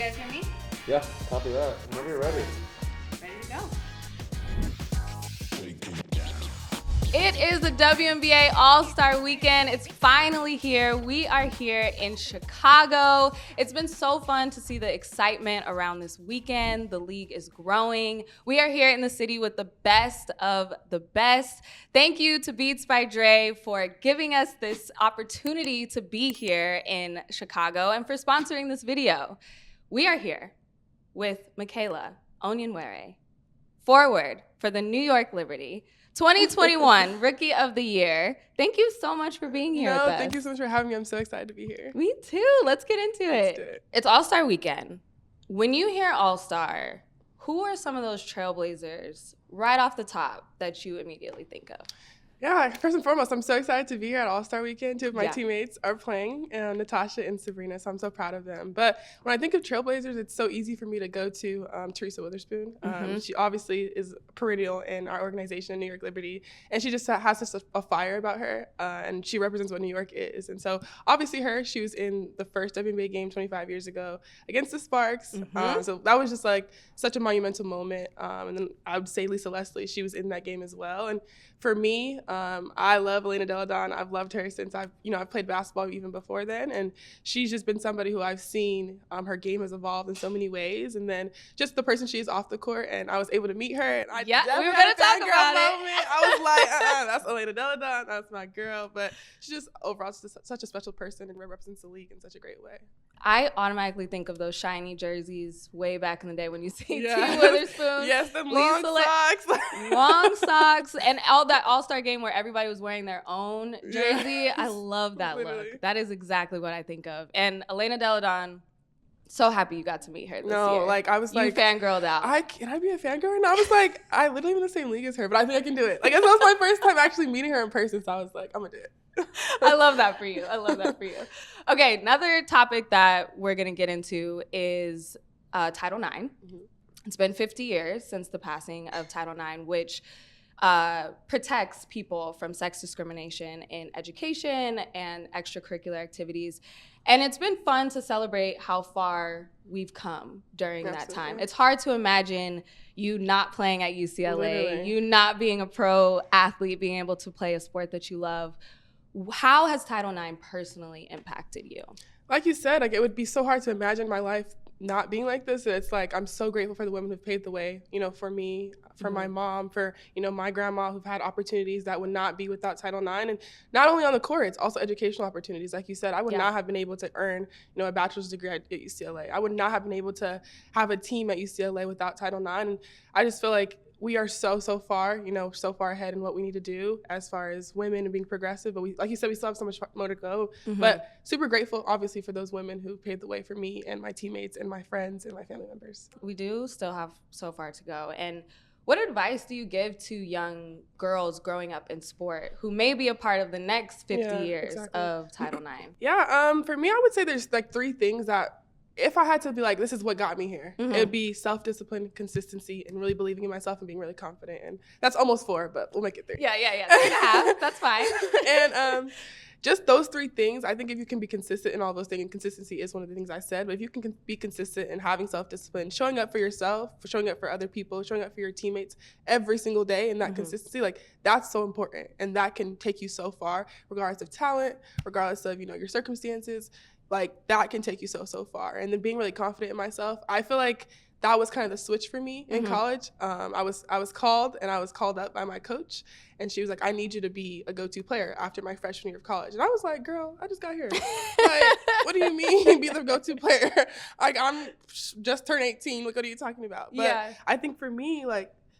guys hear me? Yeah, copy that. Whenever you're ready. Ready to go. It is the WNBA All-Star Weekend. It's finally here. We are here in Chicago. It's been so fun to see the excitement around this weekend. The league is growing. We are here in the city with the best of the best. Thank you to Beats by Dre for giving us this opportunity to be here in Chicago and for sponsoring this video. We are here with Michaela, Onyenwere, forward for the New York Liberty, 2021 Rookie of the Year. Thank you so much for being here with us. Thank you so much for having me. I'm so excited to be here. Me too. Let's get into it. Let's do it. It's All-Star Weekend. When you hear All-Star, who are some of those trailblazers right off the top that you immediately think of? Yeah, first and foremost, I'm so excited to be here at All-Star Weekend. Two of my teammates are playing, Natasha and Sabrina, so I'm so proud of them. But when I think of trailblazers, it's so easy for me to go to Teresa Witherspoon. She obviously is perennial in our organization, New York Liberty, and she just has such a fire about her, and she represents what New York is. And so obviously she was in the first WNBA game 25 years ago against the Sparks. So that was just like such a monumental moment. And then I would say Lisa Leslie, she was in that game as well. And for me, I love Elena Delle Donne. I've loved her since I've played basketball even before then, and she's just been somebody who I've seen her game has evolved in so many ways, and then just the person she is off the court. And I was able to meet her, and we were gonna talk about it. I was like, that's Elena Delle Donne, that's my girl. But she's just overall such a special person and represents the league in such a great way. I automatically think of those shiny jerseys way back in the day when you see T. Witherspoon. Yes, them long socks. Long socks, and all that All-Star game where everybody was wearing their own jersey. I love that look. That is exactly what I think of. And Elena Delle Donne, so happy you got to meet her this year. I was like, you fangirled out. Can I be a fangirl? And I was like, I literally am in the same league as her, but I think I can do it. Like, that was my first time actually meeting her in person, so I was like, I'm gonna do it. I love that for you. Okay, another topic that we're going to get into is Title IX. It's been 50 years since the passing of Title IX, which protects people from sex discrimination in education and extracurricular activities. And it's been fun to celebrate how far we've come during that time. It's hard to imagine you not playing at UCLA, you not being a pro athlete, being able to play a sport that you love. How has Title IX personally impacted you? Like you said, it would be so hard to imagine my life not being like this. It's like, I'm so grateful for the women who've paved the way, for me, for my mom, for, my grandma, who've had opportunities that would not be without Title IX. And not only on the court, it's also educational opportunities. Like you said, I would not have been able to earn, a bachelor's degree at UCLA. I would not have been able to have a team at UCLA without Title IX. And I just feel like we are so far, so far ahead in what we need to do as far as women and being progressive. But like you said, we still have so much more to go. But super grateful, obviously, for those women who paved the way for me and my teammates and my friends and my family members. We do still have so far to go. And what advice do you give to young girls growing up in sport who may be a part of the next 50 years of Title IX? For me, I would say there's like three things that, if I had to be like, this is what got me here, it would be self-discipline, consistency, and really believing in myself and being really confident. And that's almost 4, but we'll make it 3. Yeah. 3.5. That's fine. And just those 3 things, I think if you can be consistent in all those things, and consistency is one of the things I said, but if you can be consistent in having self-discipline, showing up for yourself, showing up for other people, showing up for your teammates every single day, and that consistency, that's so important. And that can take you so far, regardless of talent, regardless of, your circumstances. That can take you so far. And then being really confident in myself, I feel like that was kind of the switch for me in college. I was called up by my coach, and she was like, I need you to be a go-to player after my freshman year of college. And I was like, girl, I just got here. What do you mean be the go-to player? I'm just turned 18. What are you talking about? But I think for me,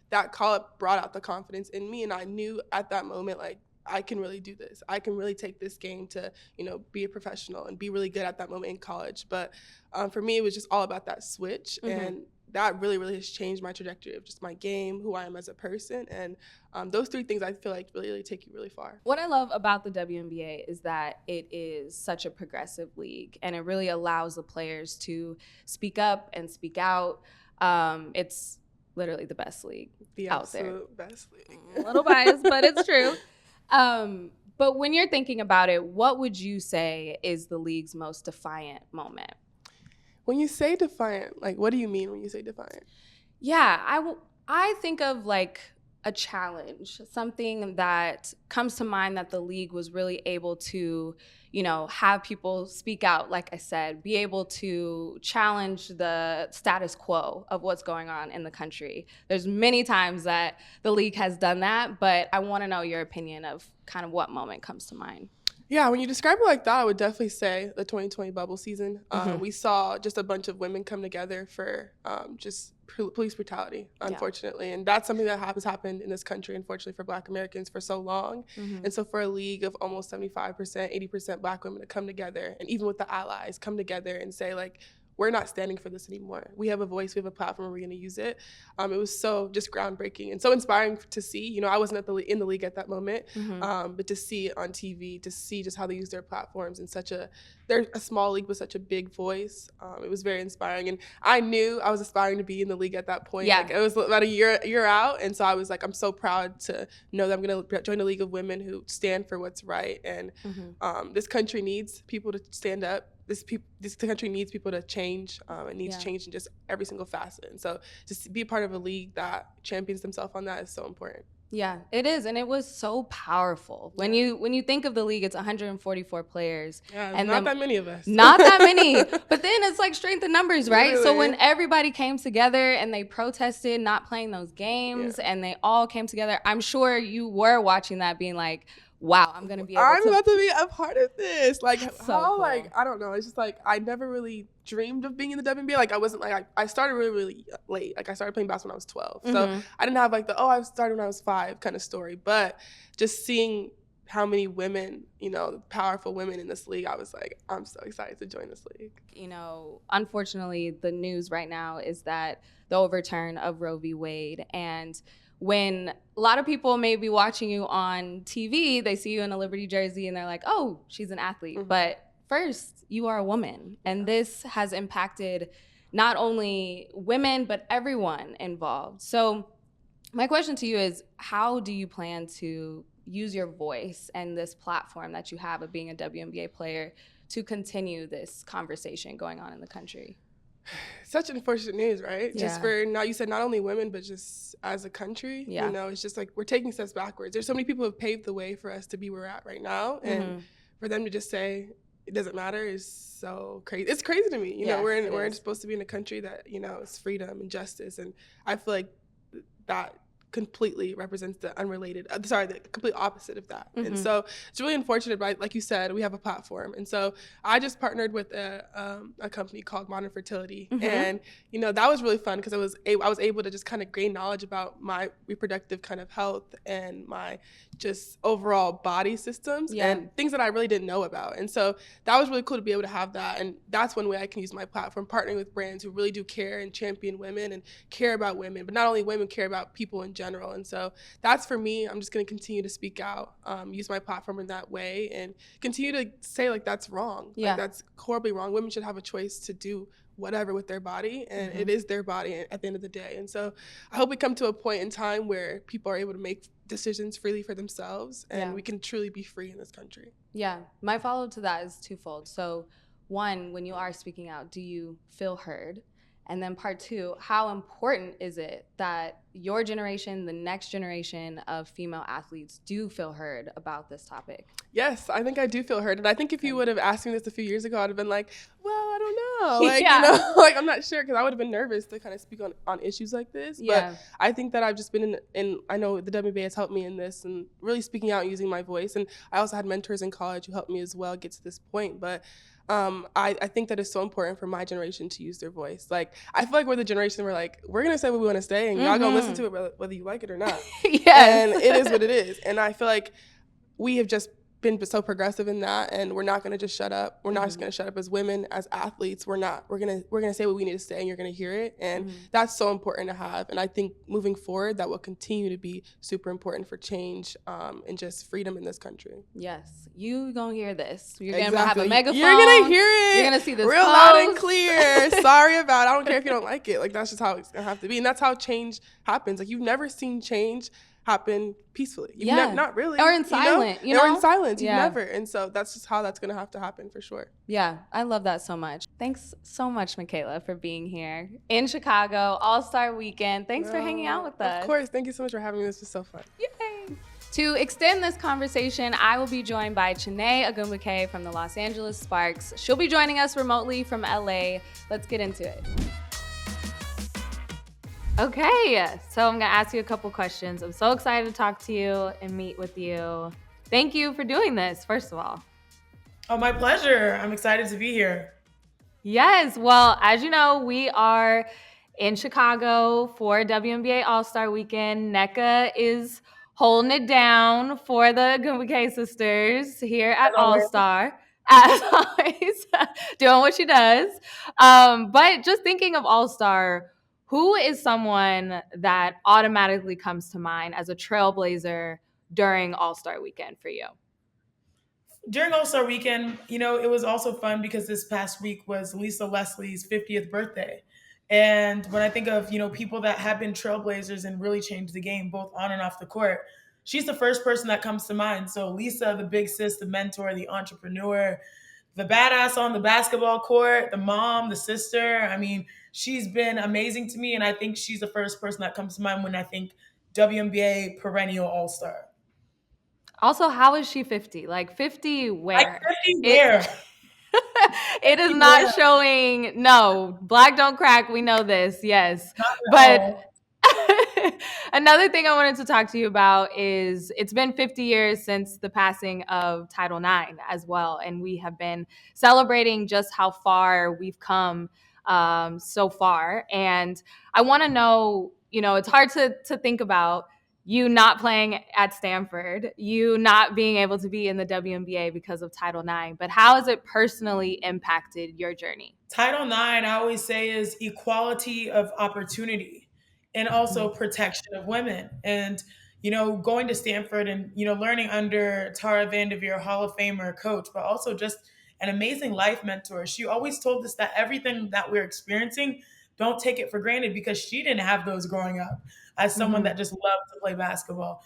that call-up brought out the confidence in me, and I knew at that moment, I can really do this. I can really take this game to, be a professional and be really good at that moment in college. But for me, it was just all about that switch. And that really, really has changed my trajectory of just my game, who I am as a person. And those 3 things I feel like really, really take you really far. What I love about the WNBA is that it is such a progressive league, and it really allows the players to speak up and speak out. It's literally the best league out there. The absolute best league. A little biased, but it's true. But when you're thinking about it, what would you say is the league's most defiant moment? When you say defiant, like, what do you mean when you say defiant? Yeah, I think of like a challenge, something that comes to mind that the league was really able to, have people speak out, like I said, be able to challenge the status quo of what's going on in the country. There's many times that the league has done that, but I want to know your opinion of kind of what moment comes to mind. Yeah, when you describe it like that, I would definitely say the 2020 bubble season. We saw just a bunch of women come together for just police brutality, unfortunately. And that's something that has happened in this country, unfortunately, for Black Americans for so long. And so for a league of almost 75%, 80% Black women to come together, and even with the allies, come together and say, like, we're not standing for this anymore. We have a voice, we have a platform, we're going to use it. It was so just groundbreaking and so inspiring to see. I wasn't in the league at that moment, but to see it on TV, to see just how they use their platforms in they're a small league with such a big voice. It was very inspiring, and I knew I was aspiring to be in the league at that point. Yeah. Like, it was about a year out, and so I was like, I'm so proud to know that I'm going to join a league of women who stand for what's right, and this country needs people to stand up. This country needs people to change. It needs change in just every single facet. And so just to be a part of a league that champions themselves on that is so important. Yeah, it is. And it was so powerful. When you think of the league, it's 144 players. Yeah, and not that many of us. Not that many. But then it's like strength in numbers, right? Literally. So when everybody came together and they protested not playing those games and they all came together, I'm sure you were watching that being like, wow, I'm about to be a part of this. Like, so how, cool. like, I don't know. It's just like, I never really dreamed of being in the WNBA. Like, I wasn't like, I started really, really late. Like, I started playing basketball when I was 12. So I didn't have like I started when I was 5 kind of story. But just seeing how many women, powerful women in this league, I was like, I'm so excited to join this league. Unfortunately, the news right now is that the overturn of Roe v. Wade, and when a lot of people may be watching you on TV, they see you in a Liberty jersey and they're like, oh, she's an athlete. But first, you are a woman. And this has impacted not only women, but everyone involved. So my question to you is, how do you plan to use your voice and this platform that you have of being a WNBA player to continue this conversation going on in the country? Such unfortunate news, right? Yeah. Just for now, you said not only women, but just as a country, it's just like we're taking steps backwards. There's so many people who have paved the way for us to be where we're at right now. And for them to just say it doesn't matter is so crazy. It's crazy to me. We're supposed to be in a country that, is freedom and justice. And I feel like that completely represents the complete opposite of that. And so it's really unfortunate, but like you said, we have a platform. And so I just partnered with a company called Modern Fertility. And, that was really fun because I was able to just kind of gain knowledge about my reproductive kind of health and my just overall body systems and things that I really didn't know about. And so that was really cool to be able to have that. And that's one way I can use my platform, partnering with brands who really do care and champion women and care about women, but not only women, care about people in general. And so that's for me. I'm just going to continue to speak out, use my platform in that way, and continue to say, like, that's wrong. Like, that's horribly wrong. Women should have a choice to do whatever with their body, and it is their body at the end of the day. And so I hope we come to a point in time where people are able to make decisions freely for themselves, and we can truly be free in this country. Yeah. My follow-up to that is twofold. So one, when you are speaking out, do you feel heard? And then part two, how important is it that your generation, the next generation of female athletes do feel heard about this topic? Yes, I think I do feel heard. And I think if you would have asked me this a few years ago, I'd have been like, well, I don't know. Like, I'm not sure, because I would have been nervous to kind of speak on issues like this. But I think that I've just been I know the WNBA has helped me in this and really speaking out and using my voice. And I also had mentors in college who helped me as well get to this point. But I think that it's so important for my generation to use their voice. Like, I feel like we're the generation where, like, we're going to say what we want to say, and y'all going to listen to it whether you like it or not. And it is what it is. And I feel like we have just been so progressive in that, and we're not going to just shut up. We're not just going to shut up as women, as athletes. We're going to say what we need to say, and you're going to hear it. And that's so important to have. And I think moving forward, that will continue to be super important for change and just freedom in this country. Yes. You going to hear this. You're going to have a megaphone. You're going to hear it. You're going to see this real loud and clear. Sorry about it. I don't care if you don't like it. Like, that's just how it's going to have to be. And that's how change happens. Like, you've never seen change happen peacefully. Yeah. Not really. Or in silence, you Or know? in silence. You Yeah. never. And so that's just how that's going to have to happen for sure. Yeah, I love that so much. Thanks so much, Michaela, for being here in Chicago, All-Star Weekend. Thanks for hanging out with us. Of course. Thank you so much for having me. This was so fun. Yay! To extend this conversation, I will be joined by Chiney Ogwumike from the Los Angeles Sparks. She'll be joining us remotely from LA. Let's get into it. Okay, so I'm gonna ask you a couple questions. I'm so excited to talk to you and meet with you. Thank you for doing this, first of all. Oh, my pleasure. I'm excited to be here. Yes, well, as you know, we are in Chicago for WNBA All-Star Weekend. NECA is holding it down for the Ogwumike sisters here at All-Star, as always, doing what she does. But just thinking of All-Star, who is someone that automatically comes to mind as a trailblazer during All-Star Weekend for you? During All-Star Weekend, it was also fun because this past week was Lisa Leslie's 50th birthday. And when I think of, people that have been trailblazers and really changed the game, both on and off the court, she's the first person that comes to mind. So Lisa, the big sis, the mentor, the entrepreneur, the badass on the basketball court, the mom, the sister. I mean, she's been amazing to me. And I think she's the first person that comes to mind when I think WNBA perennial All-Star. Also, how is she 50? Like 50 where? Like 50 where? It is not showing. No, black don't crack. We know this. Yes. But another thing I wanted to talk to you about is it's been 50 years since the passing of Title IX as well. And we have been celebrating just how far we've come so far. And I want to know, it's hard to think about you not playing at Stanford, you not being able to be in the WNBA because of Title IX, but how has it personally impacted your journey? Title IX, I always say, is equality of opportunity and also protection of women. And, going to Stanford and, learning under Tara Vanderveer, Hall of Famer coach, but also just an amazing life mentor. She always told us that everything that we're experiencing, don't take it for granted, because she didn't have those growing up as someone that just loved to play basketball.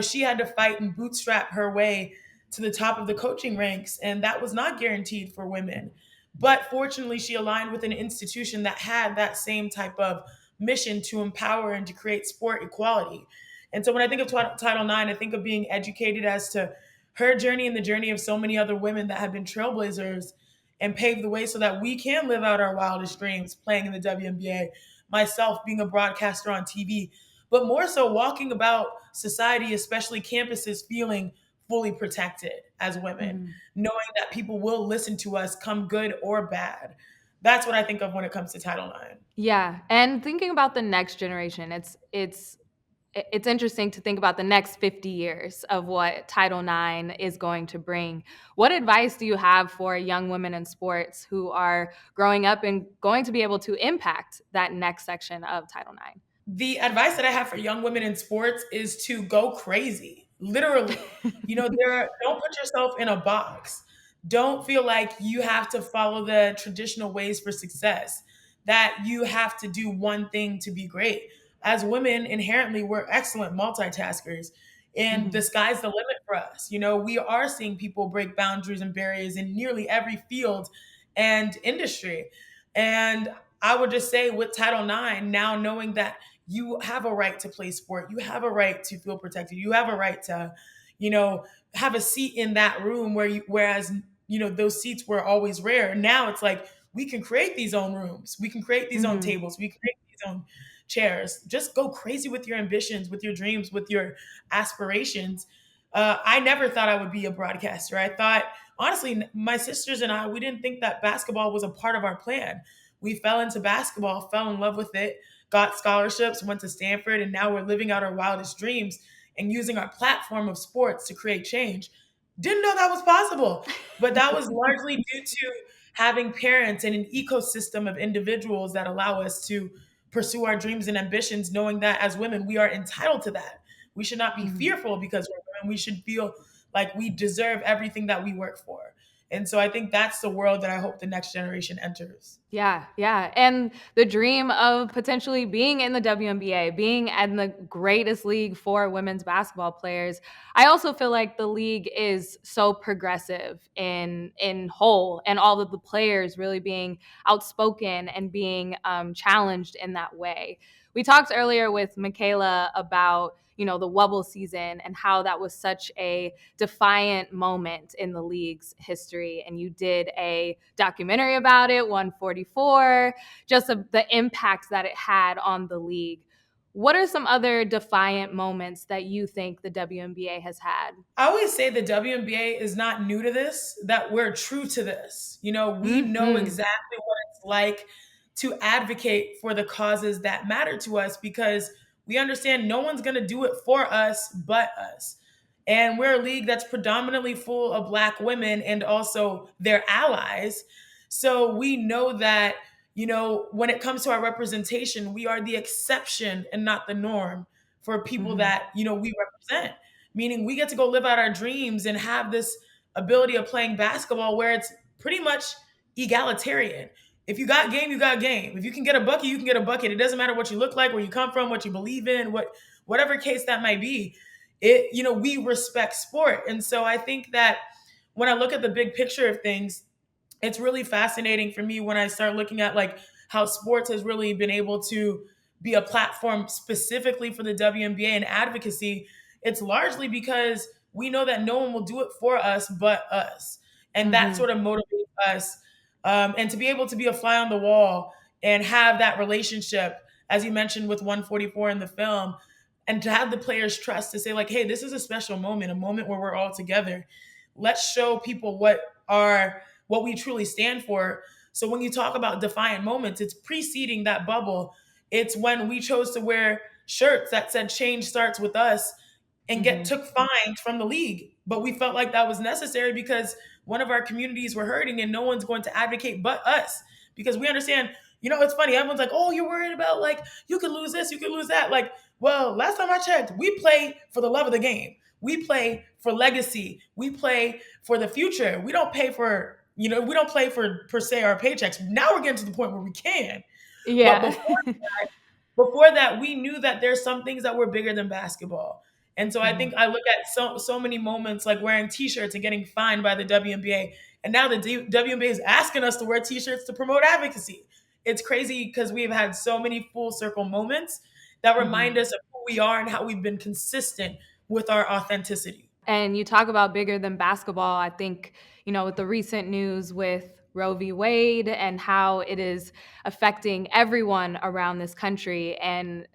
She had to fight and bootstrap her way to the top of the coaching ranks, and that was not guaranteed for women. But fortunately, she aligned with an institution that had that same type of mission to empower and to create sport equality. And so when I think of Title IX, I think of being educated as to her journey and the journey of so many other women that have been trailblazers and paved the way so that we can live out our wildest dreams playing in the WNBA, myself being a broadcaster on TV, but more so walking about society, especially campuses, feeling fully protected as women, knowing that people will listen to us, come good or bad. That's what I think of when it comes to Title IX. Yeah, and thinking about the next generation, it's interesting to think about the next 50 years of what Title IX is going to bring. What advice do you have for young women in sports who are growing up and going to be able to impact that next section of Title IX? The advice that I have for young women in sports is to go crazy. Literally, don't put yourself in a box. Don't feel like you have to follow the traditional ways for success, that you have to do one thing to be great. As women, inherently, we're excellent multitaskers, and the sky's the limit for us. We are seeing people break boundaries and barriers in nearly every field and industry. And I would just say with Title IX, now knowing that you have a right to play sport, you have a right to feel protected, you have a right to, have a seat in that room whereas those seats were always rare. Now it's like, we can create these own rooms, we can create these own tables, we can create these own chairs. Just go crazy with your ambitions, with your dreams, with your aspirations. I never thought I would be a broadcaster. I thought, honestly, my sisters and I, we didn't think that basketball was a part of our plan. We fell into basketball, fell in love with it, got scholarships, went to Stanford, and now we're living out our wildest dreams and using our platform of sports to create change. Didn't know that was possible, but that was largely due to having parents and an ecosystem of individuals that allow us to pursue our dreams and ambitions, knowing that as women, we are entitled to that. We should not be fearful because we're women. We should feel like we deserve everything that we work for. And so I think that's the world that I hope the next generation enters. Yeah, yeah. And the dream of potentially being in the WNBA, being in the greatest league for women's basketball players. I also feel like the league is so progressive in whole, and all of the players really being outspoken and being challenged in that way. We talked earlier with Michaela about, the Wubble season and how that was such a defiant moment in the league's history. And you did a documentary about it, 144, just the impact that it had on the league. What are some other defiant moments that you think the WNBA has had? I always say the WNBA is not new to this, that we're true to this. We know exactly what it's like to advocate for the causes that matter to us, because we understand no one's going to do it for us but us. And we're a league that's predominantly full of Black women and also their allies. So we know that, when it comes to our representation, we are the exception and not the norm for people that, we represent. Meaning we get to go live out our dreams and have this ability of playing basketball where it's pretty much egalitarian. If you got game, you got game. If you can get a bucket, you can get a bucket. It doesn't matter what you look like, where you come from, what you believe in, whatever case that might be. We respect sport. And so I think that when I look at the big picture of things, it's really fascinating for me when I start looking at like how sports has really been able to be a platform specifically for the WNBA and advocacy. It's largely because we know that no one will do it for us but us. And that sort of motivates us. And to be able to be a fly on the wall and have that relationship, as you mentioned with 144 in the film, and to have the players trust to say like, hey, this is a special moment, a moment where we're all together. Let's show people what we truly stand for. So when you talk about defiant moments, it's preceding that bubble. It's when we chose to wear shirts that said change starts with us and took fines from the league. But we felt like that was necessary because one of our communities were hurting and no one's going to advocate but us, because we understand, it's funny. Everyone's like, oh, you're worried about like, you could lose this, you could lose that. Like, well, last time I checked, we play for the love of the game. We play for legacy. We play for the future. We don't pay for, we don't play for per se our paychecks. Now we're getting to the point where we can. Yeah. But before that, we knew that there's some things that were bigger than basketball. And so I think I look at so many moments like wearing T-shirts and getting fined by the WNBA. And now the WNBA is asking us to wear T-shirts to promote advocacy. It's crazy because we've had so many full circle moments that remind us of who we are and how we've been consistent with our authenticity. And you talk about bigger than basketball. I think, with the recent news with Roe v. Wade and how it is affecting everyone around this country. And,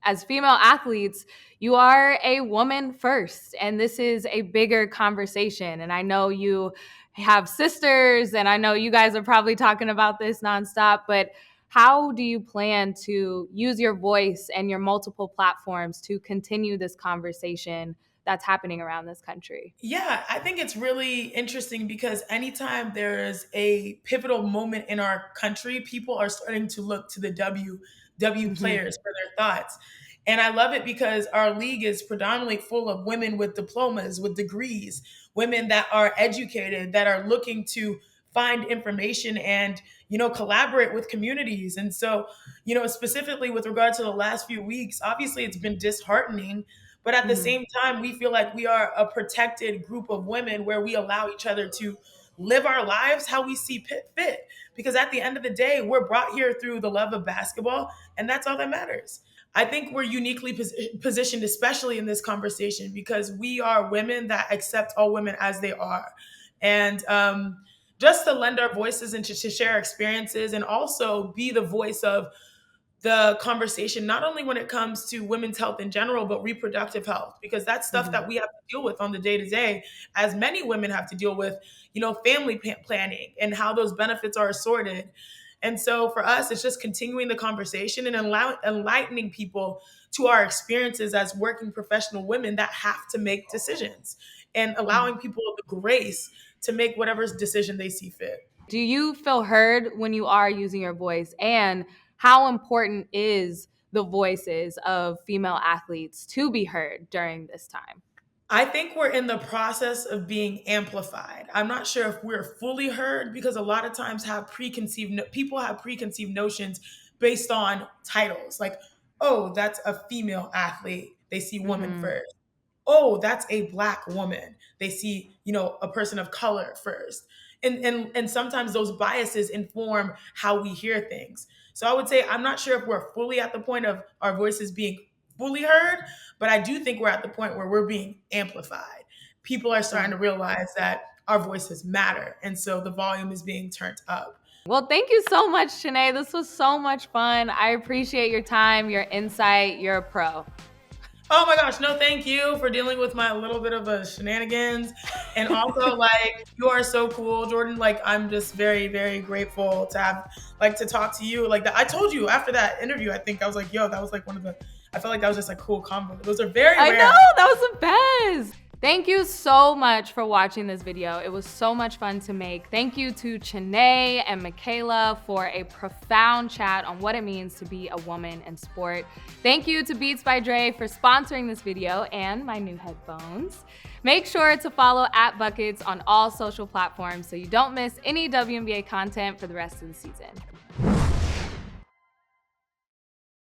as female athletes, you are a woman first. And this is a bigger conversation. And I know you have sisters, and I know you guys are probably talking about this nonstop, but how do you plan to use your voice and your multiple platforms to continue this conversation that's happening around this country? Yeah, I think it's really interesting because anytime there is a pivotal moment in our country, people are starting to look to the W players for their thoughts. And I love it because our league is predominantly full of women with diplomas, with degrees, women that are educated, that are looking to find information and, collaborate with communities. And so, specifically with regard to the last few weeks, obviously it's been disheartening. But at the same time, we feel like we are a protected group of women where we allow each other to live our lives how we see fit. Because at the end of the day, we're brought here through the love of basketball, and that's all that matters. I think we're uniquely positioned, especially in this conversation, because we are women that accept all women as they are. And just to lend our voices and to share experiences and also be the voice of the conversation, not only when it comes to women's health in general, but reproductive health, because that's stuff that we have to deal with on the day to day, as many women have to deal with, family planning and how those benefits are assorted. And so for us, it's just continuing the conversation and enlightening people to our experiences as working professional women that have to make decisions, and allowing people the grace to make whatever decision they see fit. Do you feel heard when you are using your voice? And how important is the voices of female athletes to be heard during this time? I think we're in the process of being amplified. I'm not sure if we're fully heard because a lot of times people have preconceived notions based on titles. Like, oh, that's a female athlete. They see woman Mhm. first. Oh, that's a Black woman. They see, a person of color first. And sometimes those biases inform how we hear things. So I would say I'm not sure if we're fully at the point of our voices being fully heard, but I do think we're at the point where we're being amplified. People are starting to realize that our voices matter. And so the volume is being turned up. Well, thank you so much, Shanae. This was so much fun. I appreciate your time, your insight. You're a pro. Oh my gosh, no, thank you for dealing with my little bit of a shenanigans. And also, like, you are so cool, Jordan. Like, I'm just very, very grateful to have, like, to talk to you. Like, that. I told you after that interview, I think I was like, yo, that was like I felt like that was just a cool combo. Those are very rare. I know, that was the best. Thank you so much for watching this video. It was so much fun to make. Thank you to Chiney and Michaela for a profound chat on what it means to be a woman in sport. Thank you to Beats by Dre for sponsoring this video and my new headphones. Make sure to follow @Buckets on all social platforms so you don't miss any WNBA content for the rest of the season.